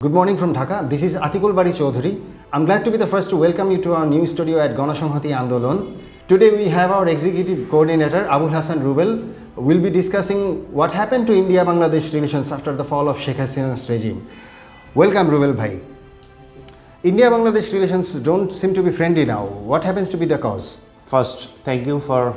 Good morning from Dhaka. This is Atiqul Bari Chowdhury. I'm glad to be the first to welcome you to our new studio at Ganosamhati, Andolon. Today we have our executive coordinator Abul Hasan Rubel. We'll be discussing what happened to India-Bangladesh relations after the fall of Sheikh Hasina's regime. Welcome Rubel bhai. India-Bangladesh relations don't seem to be friendly now. What happens to be the cause? First, thank you for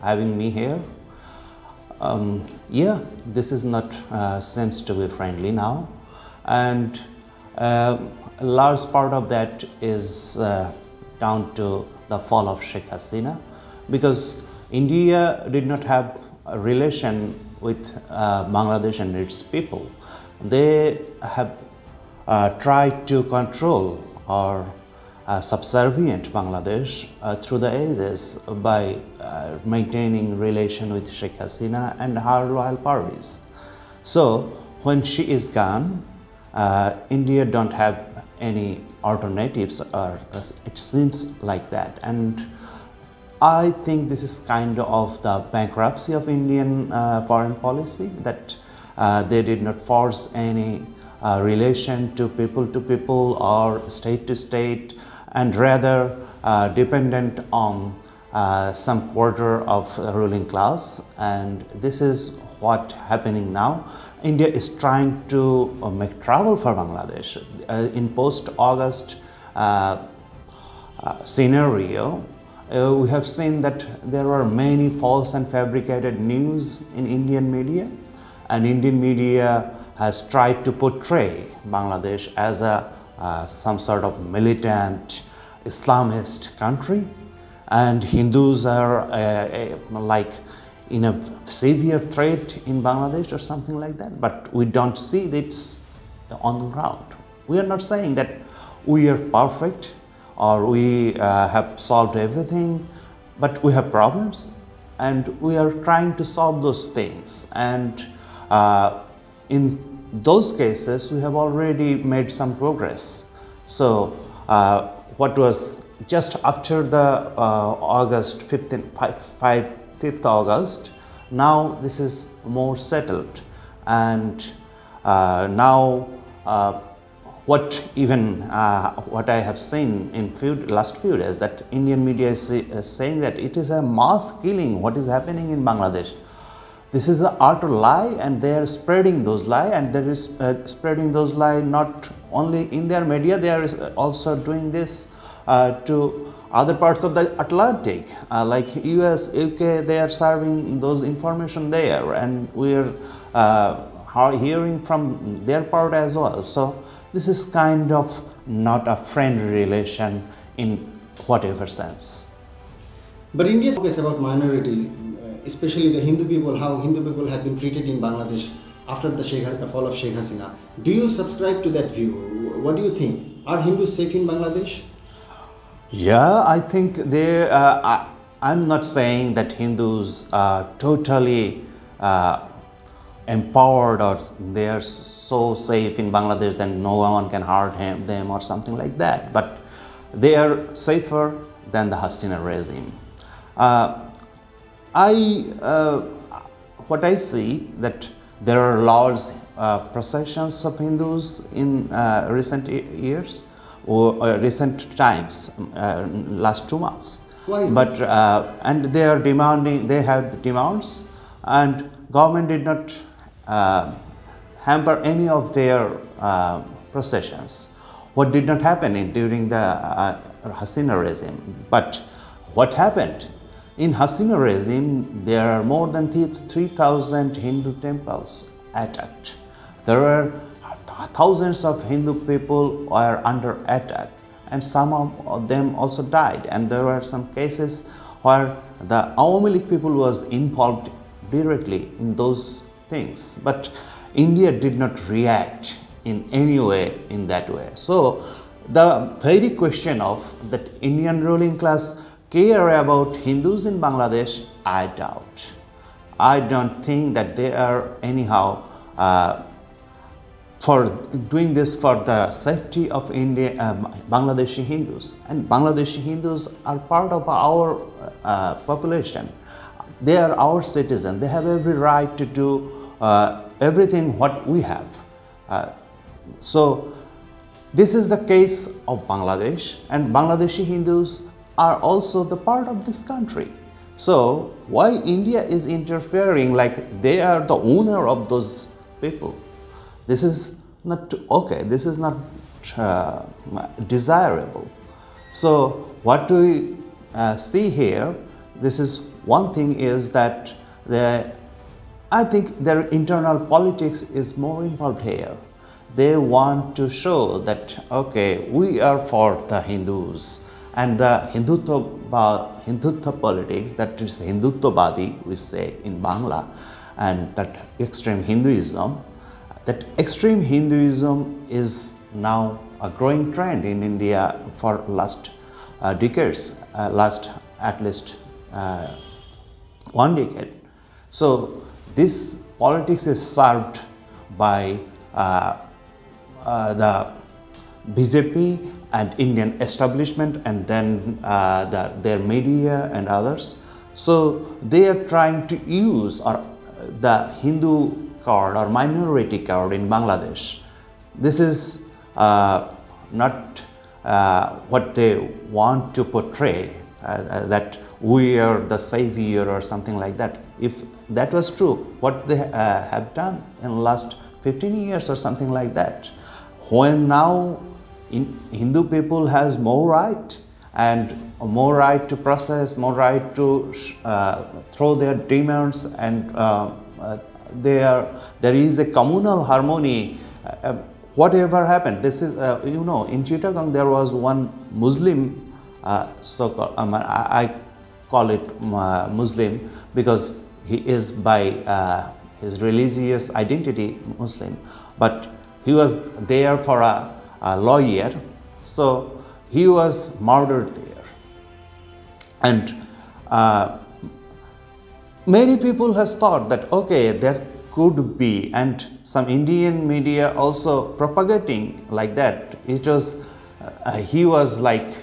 having me here. Yeah, this is not seems to be friendly now. And a large part of that is down to the fall of Sheikh Hasina, because India did not have a relation with Bangladesh and its people. They have tried to control or subservient Bangladesh through the ages by maintaining relation with Sheikh Hasina and her loyal parties. So when she is gone, India don't have any alternatives, or it seems like that. And I think this is kind of the bankruptcy of Indian foreign policy, that they did not force any relation to people or state to state, and rather dependent on some quarter of the ruling class. And this is what happening now. India is trying to make trouble for Bangladesh. In post-August scenario, we have seen that there are many false and fabricated news in Indian media, and Indian media has tried to portray Bangladesh as a some sort of militant Islamist country, and Hindus are like in a severe threat in Bangladesh or something like that. But we don't see this on the ground. We are not saying that we are perfect or we have solved everything, but we have problems and we are trying to solve those things. And in those cases, we have already made some progress. So what was just after the August 5th August, now this is more settled. And now what I have seen in last few days, that Indian media is saying that it is a mass killing what is happening in Bangladesh. This is an utter lie, and they are spreading those lies, and there is spreading those lies not only in their media, they are also doing this to other parts of the Atlantic, like US, UK. They are serving those information there, and we are hearing from their part as well. So this is kind of not a friendly relation in whatever sense. But India talks about minority, especially the Hindu people, how Hindu people have been treated in Bangladesh after the fall of Sheikh Hasina. Do you subscribe to that view? What do you think? Are Hindus safe in Bangladesh? Yeah, I think they. I'm not saying that Hindus are totally empowered or they are so safe in Bangladesh that no one can hurt them or something like that. But they are safer than the Hasina regime. What I see that there are large processions of Hindus in recent years. Or recent times, last 2 months. Why is but that? And they are demanding, they have demands, and government did not hamper any of their processions. What did not happen during the Hasina regime. But what happened in Hasina regime, there are more than 3,000 Hindu temples attacked. There are thousands of Hindu people were under attack, and some of them also died. And there were some cases where the Awami League people was involved directly in those things. But India did not react in any way in that way. So the very question of that Indian ruling class care about Hindus in Bangladesh, I doubt. I don't think that they are anyhow for doing this for the safety of Bangladeshi Hindus. And Bangladeshi Hindus are part of our population. They are our citizens. They have every right to do everything what we have. So this is the case of Bangladesh, and Bangladeshi Hindus are also the part of this country. So why India is interfering like they are the owner of those people? This is not okay. This is not desirable. So what do we see here? This is one thing is that I think their internal politics is more involved here. They want to show that okay, we are for the Hindus, and the Hindutva politics, that is Hindutva-badi, we say in Bangla, and that extreme Hinduism. That extreme Hinduism is now a growing trend in India for last decades, last at least 1 decade. So this politics is served by the BJP and Indian establishment, and then their media and others. So they are trying to use the Hindu card or minority card in Bangladesh. This is not what they want to portray, that we are the savior or something like that. If that was true, what they have done in the last 15 years or something like that, when now Hindu people has more right, and more right to process, more right to throw their demands, and there is a communal harmony. Whatever happened, this is you know, in Chittagong there was one Muslim, so-called, I call it Muslim because he is by his religious identity Muslim, but he was there for a lawyer, so he was murdered there. And many people has thought that okay, there could be, and some Indian media also propagating like that. It was he was like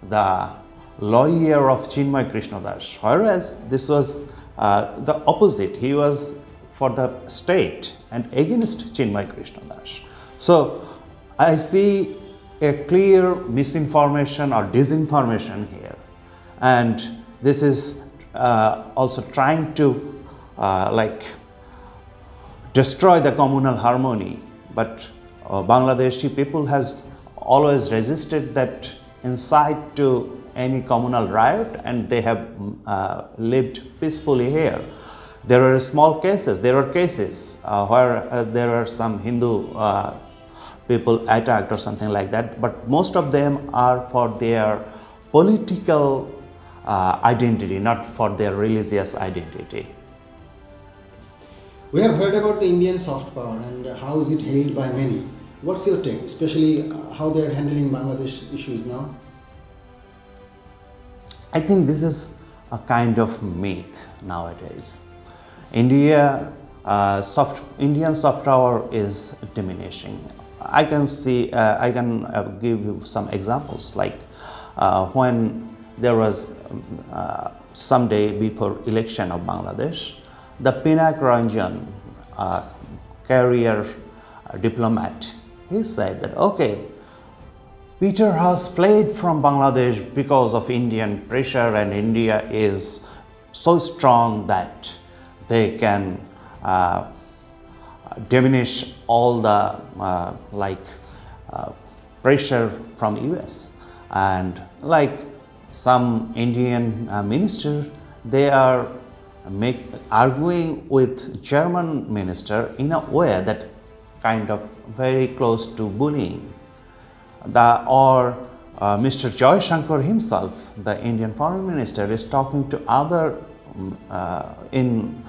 the lawyer of Chinmay Krishnadas, whereas this was the opposite. He was for the state and against Chinmay Krishnadas. So I see a clear misinformation or disinformation here, and this is also trying to like destroy the communal harmony. But Bangladeshi people has always resisted that incite to any communal riot, and they have lived peacefully here. There are small cases, there are cases where there are some Hindu people attacked or something like that, but most of them are for their political identity, not for their religious identity. We have heard about the Indian soft power and how is it hailed by many. What's your take, especially how they are handling Bangladesh issues now? I think this is a kind of myth nowadays. Indian soft power is diminishing. I can see, I can give you some examples, like when there was some day before election of Bangladesh, the Pinak Ranjan, career diplomat, he said that okay, Peter has fled from Bangladesh because of Indian pressure, and India is so strong that they can diminish all the pressure from US. And like some Indian minister, they are arguing with German minister in a way that kind of very close to bullying. Mr. Joy Shankar himself, the Indian foreign minister, is talking to other in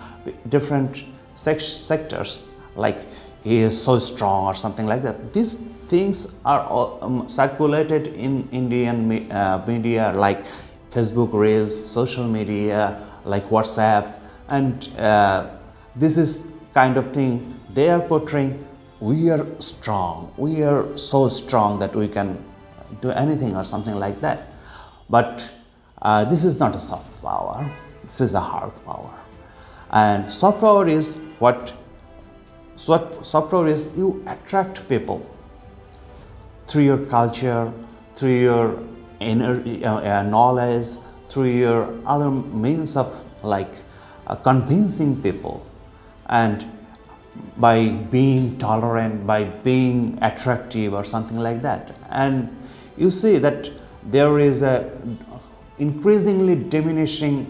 different sectors, like he is so strong or something like that. These things are all, circulated in Indian media like Facebook Reels, social media like WhatsApp, and this is kind of thing they are portraying. We are strong, we are so strong that we can do anything or something like that. But this is not a soft power, this is a hard power. And soft power is what soft power is, you attract people through your culture, through your knowledge, through your other means of like convincing people, and by being tolerant, by being attractive or something like that. And you see that there is a increasingly diminishing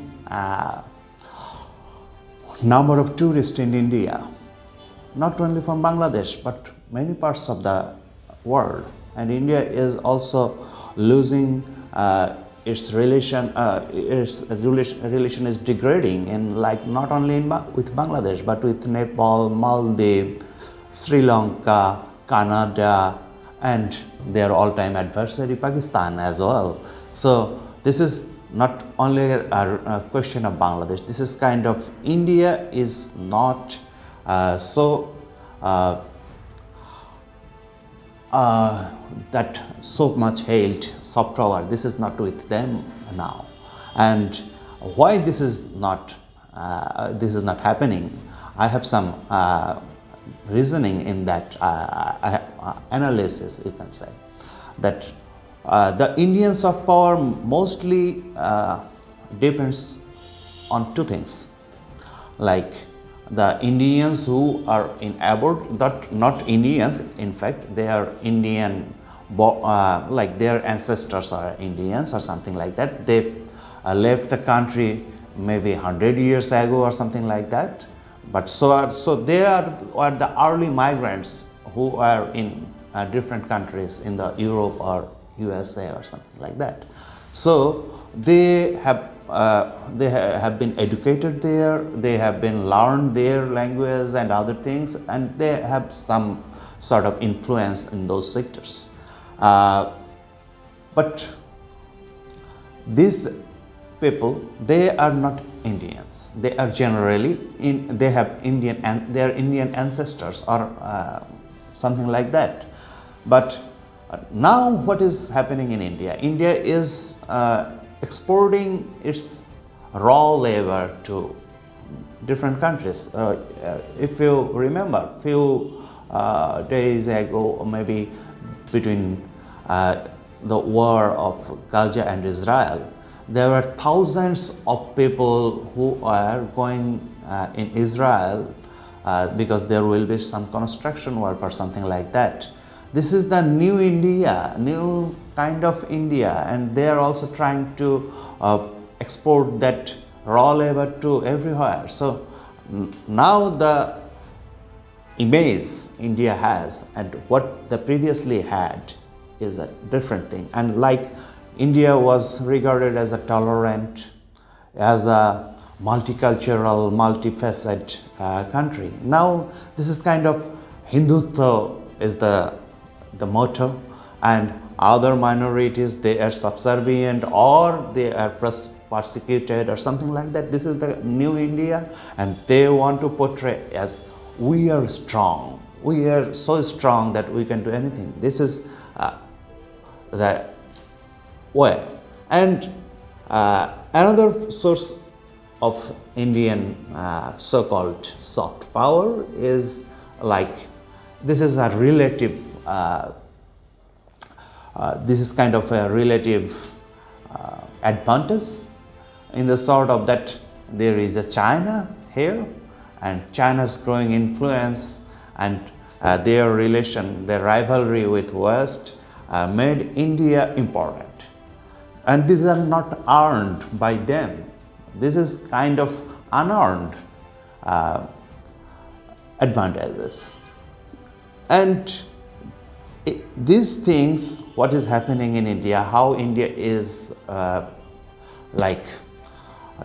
number of tourists in India, not only from Bangladesh but many parts of the world. And India is also losing its relation is degrading in, like, not only with Bangladesh but with Nepal, Maldives, Sri Lanka, Canada, and their all-time adversary Pakistan as well. So this is not only a question of Bangladesh. This is kind of, India is not that so much hailed soft power. This is not with them now. And why this is not happening, I have some reasoning in that analysis. You can say that the Indian soft power mostly depends on two things, like the Indians who are in abroad, not Indians, in fact they are Indian, like their ancestors are Indians or something like that. They left the country maybe 100 years ago or something like that. But so they are the early migrants who are in different countries in the Europe or USA or something like that. So they have been educated there, they have been learned their language and other things, and they have some sort of influence in those sectors. But these people, they are not Indians. They are generally they have Indian, and they are Indian ancestors or something like that. But now what is happening in India? India is exporting its raw labor to different countries. If you remember, few days ago, or maybe between the war of Gaza and Israel, there were thousands of people who are going in Israel because there will be some construction work or something like that. This is the new India, new kind of India, and they are also trying to export that raw labor to everywhere. So now the image India has and what they previously had is a different thing. And like India was regarded as a tolerant, as a multicultural, multifaceted country. Now this is kind of Hindutva is the motto, and other minorities, they are subservient or they are persecuted or something like that. This is the new India, and they want to portray as we are strong, we are so strong that we can do anything. This is the way. And another source of Indian so-called soft power is like, this is a relative this is kind of a relative advantage, in the sort of that there is a China here, and China's growing influence and their relation, their rivalry with West made India important. And these are not earned by them. This is kind of unearned advantages. And these things, what is happening in India, how India is like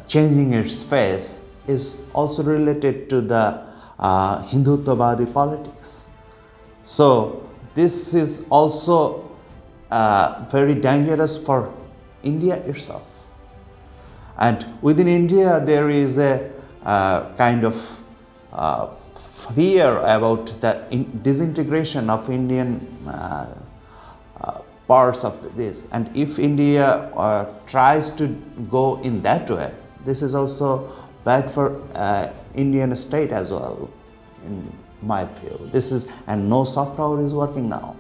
changing its face, is also related to the Hindutva politics. So this is also very dangerous for India itself. And within India there is a kind of fear about the disintegration of Indian parts of this. And if India tries to go in that way, this is also bad for Indian state as well, in my view. This is, and no soft power is working now.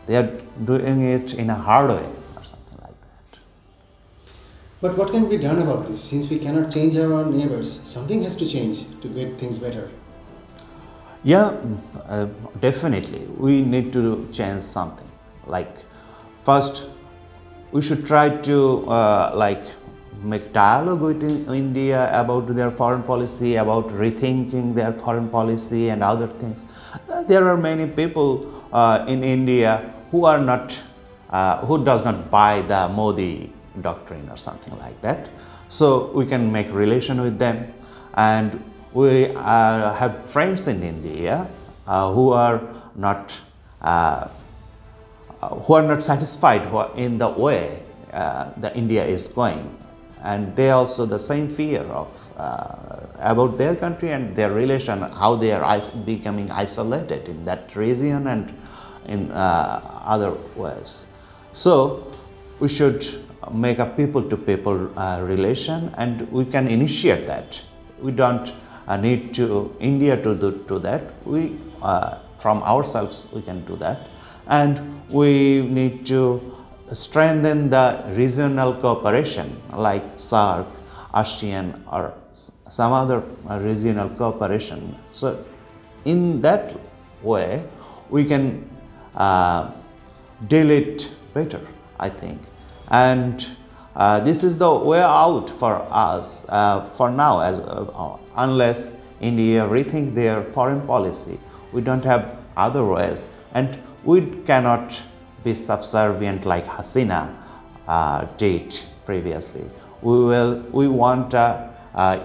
They are doing it in a hard way or something like that. But what can be done about this? Since we cannot change our neighbors, something has to change to get things better. Yeah, definitely. We need to change something. Like, first, we should try to make dialogue with India about their foreign policy, about rethinking their foreign policy and other things. There are many people in India who are not, who does not buy the Modi doctrine or something like that. So we can make relation with them, and we have friends in India who are not satisfied in the way that India is going, and they also the same fear of about their country and their relation, how they are becoming isolated in that region and in other ways. So we should make a people-to-people relation, and we can initiate that. We don't need to India to do that. We from ourselves we can do that, and we need to strengthen the regional cooperation like SAARC, ASEAN, or some other regional cooperation. So in that way we can deal it better, I think. And this is the way out for us for now, as unless India rethink their foreign policy. We don't have other ways, and we cannot be subservient like Hasina did previously. We want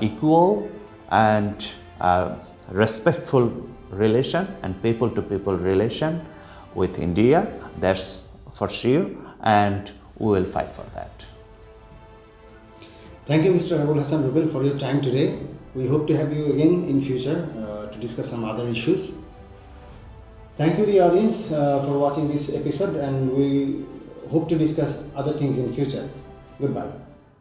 equal and respectful relation and people-to-people relation with India. That's for sure, and we will fight for that. Thank you, Mr. Abul Hasan Rubel, for your time today. We hope to have you again in future to discuss some other issues. Thank you, the audience, for watching this episode, and we hope to discuss other things in future. Goodbye.